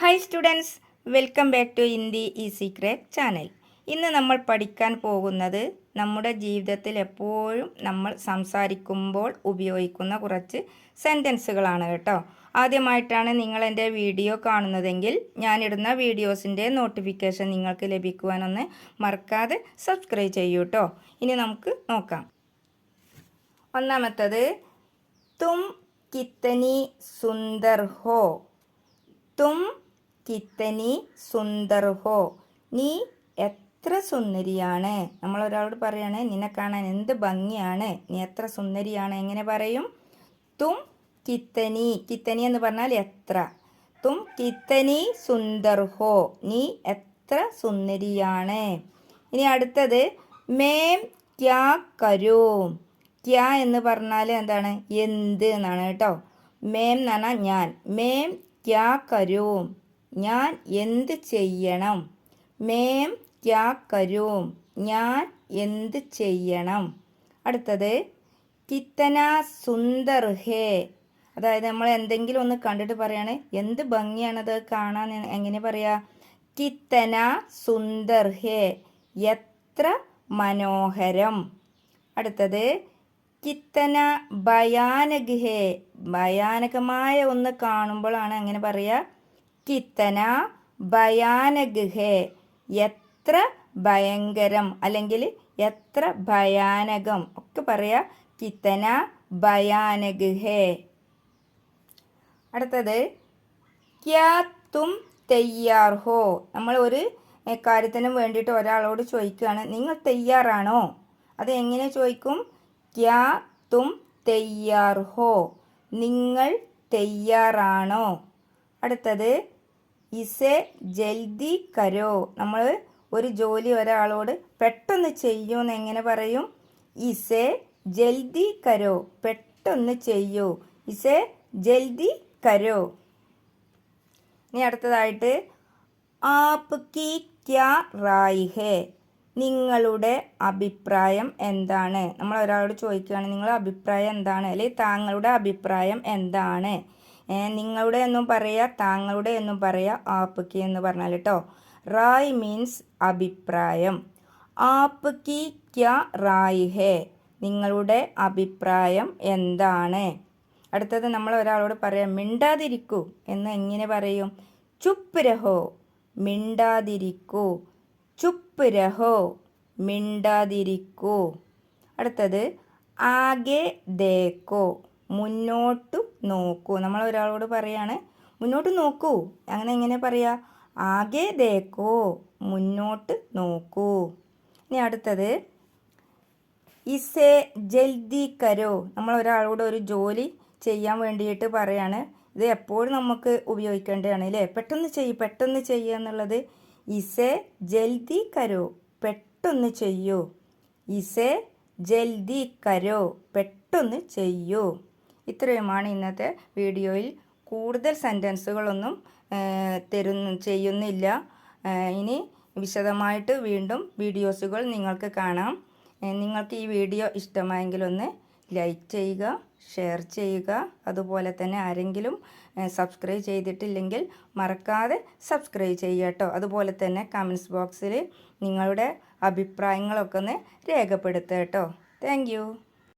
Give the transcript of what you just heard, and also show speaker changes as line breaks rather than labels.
Hi students, welcome back to Hindi ഈ secret channel. ഇന്ന് നമ്മൾ പഠിക്കാൻ പോകുന്നത് നമ്മുടെ ജീവിതത്തിൽ എപ്പോഴും നമ്മൾ സംസാരിക്കുമ്പോൾ ഉപയോഗിക്കുന്ന കുറച്ച് സെൻറ്റൻസുകളാണ് കേട്ടോ. ആദ്യമായിട്ടാണ് നിങ്ങൾ എൻ്റെ വീഡിയോ കാണുന്നതെങ്കിൽ ഞാനിടുന്ന വീഡിയോസിൻ്റെ നോട്ടിഫിക്കേഷൻ നിങ്ങൾക്ക് ലഭിക്കുവാനൊന്ന് മറക്കാതെ സബ്സ്ക്രൈബ് ചെയ്യൂ കേട്ടോ. ഇനി നമുക്ക് നോക്കാം. ഒന്നാമത്തത്, തും കിത്തനി സുന്ദർ ഹോ. തും കിത്തനി സുന്ദർ ഹോ. നീ എത്ര സുന്ദരിയാണ്. നമ്മൾ ഒരാളോട് പറയാണ്, നിന്നെ കാണാൻ എന്ത് ഭംഗിയാണ്, നീ എത്ര സുന്ദരിയാണ്. എങ്ങനെ പറയും? തും കിത്തനി. കിത്തനി എന്ന് പറഞ്ഞാൽ എത്ര. തും കിത്തനി സുന്ദർ ഹോ. നീ എത്ര സുന്ദരിയാണ്. ഇനി അടുത്തത്, മേം ക്യാ കരൂം. ക്യാ എന്ന് പറഞ്ഞാൽ എന്താണ്? എന്ത് എന്നാണ് കേട്ടോ. മേം എന്ന് പറഞ്ഞാൽ ഞാൻ. മേം ക്യാ കരൂം. ഞാൻ എന്ത് ചെയ്യണം. മേം ക്യാ കരൂം. ഞാൻ എന്ത് ചെയ്യണം. അടുത്തത്, കിത്തന സുന്ദർ ഹേ. അതായത് നമ്മൾ എന്തെങ്കിലും ഒന്ന് കണ്ടിട്ട് പറയാണ്, എന്ത് ഭംഗിയാണത് കാണാൻ. എങ്ങനെ പറയാ? കിത്തന സുന്ദർ ഹേ. എത്ര മനോഹരം. അടുത്തത്, കിത്തന ഭയാനക് ഹേ. ഭയാനകമായ ഒന്ന് കാണുമ്പോഴാണ് അങ്ങനെ പറയുക, കിത്തന ഭയാനക് ഹേ. എത്ര ഭയങ്കരം അല്ലെങ്കിൽ എത്ര ഭയാനകം ഒക്കെ പറയാ കിത്തന ഭയാനക് ഹേ. അടുത്തത്, ക്യാ തും തയ്യാർ ഹോ. നമ്മൾ ഒരു കാര്യത്തിനും വേണ്ടിയിട്ട് ഒരാളോട് ചോദിക്കുകയാണ്, നിങ്ങൾ തയ്യാറാണോ. അത് എങ്ങനെ ചോദിക്കും? ക്യാ തും തയ്യാർ ഹോ. നിങ്ങൾ തയ്യാറാണോ. അടുത്തത്, ഇസെ ജൽദി കരോ. നമ്മൾ ഒരു ജോലി ഒരാളോട് പെട്ടെന്ന് ചെയ്യൂന്ന് എങ്ങനെ പറയും? ഇസെ ജൽദി കരോ. പെട്ടെന്ന് ചെയ്യൂ. ഇസെ ജൽദി കരോ. ഇനി അടുത്തതായിട്ട്, ആപ് കി ക്യാ റായ് ഹേ. നിങ്ങളുടെ അഭിപ്രായം എന്താണ്. നമ്മൾ ഒരാളോട് ചോദിക്കുകയാണ്, നിങ്ങളുടെ അഭിപ്രായം എന്താണ്, അല്ലെങ്കിൽ താങ്കളുടെ അഭിപ്രായം എന്താണ്. നിങ്ങളുടെ എന്നും പറയുക, താങ്കളുടെ എന്നും പറയുക, ആപ്പ് കി എന്ന് പറഞ്ഞാൽ കേട്ടോ. റായ് മീൻസ് അഭിപ്രായം. ആപ്പ് കി ക്യാ റായ് ഹേ. നിങ്ങളുടെ അഭിപ്രായം എന്താണ്. അടുത്തത്, നമ്മൾ ഒരാളോട് പറയാം, മിണ്ടാതിരിക്കൂ എന്ന് എങ്ങനെ പറയും? ചുപ്പ് രഹോ. മിണ്ടാതിരിക്കൂ. ചുപ്പ് രഹോ. മിണ്ടാതിരിക്കൂ. അടുത്തത്, ആകെ ദേക്കോ. മുന്നോട്ട് നോക്കൂ. നമ്മൾ ഒരാളോട് പറയാണ്, മുന്നോട്ട് നോക്കൂ. അങ്ങനെ എങ്ങനെ പറയാ? ആകെ ദേക്കോ. മുന്നോട്ട് നോക്കൂ. ഇനി അടുത്തത്, ഇസെ ജൽദി കരോ. നമ്മൾ ഒരാളോട് ഒരു ജോലി ചെയ്യാൻ വേണ്ടിയിട്ട് പറയാണ്. ഇത് എപ്പോഴും നമുക്ക് ഉപയോഗിക്കേണ്ടതാണ് അല്ലേ. പെട്ടെന്ന് ചെയ്യുക എന്നുള്ളത്. ഇസെ ജൽദി കരോ. പെട്ടെന്ന് ചെയ്യൂ. ഇസെ ജൽദി കരോ. പെട്ടെന്ന് ചെയ്യൂ. ഇത്രയുമാണ് ഇന്നത്തെ വീഡിയോയിൽ. കൂടുതൽ സെൻറ്റൻസുകളൊന്നും ചെയ്യുന്നില്ല. ഇനി വിശദമായിട്ട് വീണ്ടും വീഡിയോസുകൾ നിങ്ങൾക്ക് കാണാം. നിങ്ങൾക്ക് ഈ വീഡിയോ ഇഷ്ടമായെങ്കിൽ ഒന്ന് ലൈക്ക് ചെയ്യുക, ഷെയർ ചെയ്യുക. അതുപോലെ തന്നെ ആരെങ്കിലും സബ്സ്ക്രൈബ് ചെയ്തിട്ടില്ലെങ്കിൽ മറക്കാതെ സബ്സ്ക്രൈബ് ചെയ്യുക കേട്ടോ. അതുപോലെ തന്നെ കമൻറ്റ്സ് ബോക്സിൽ നിങ്ങളുടെ അഭിപ്രായങ്ങളൊക്കെ ഒന്ന് രേഖപ്പെടുത്തുക കേട്ടോ. താങ്ക്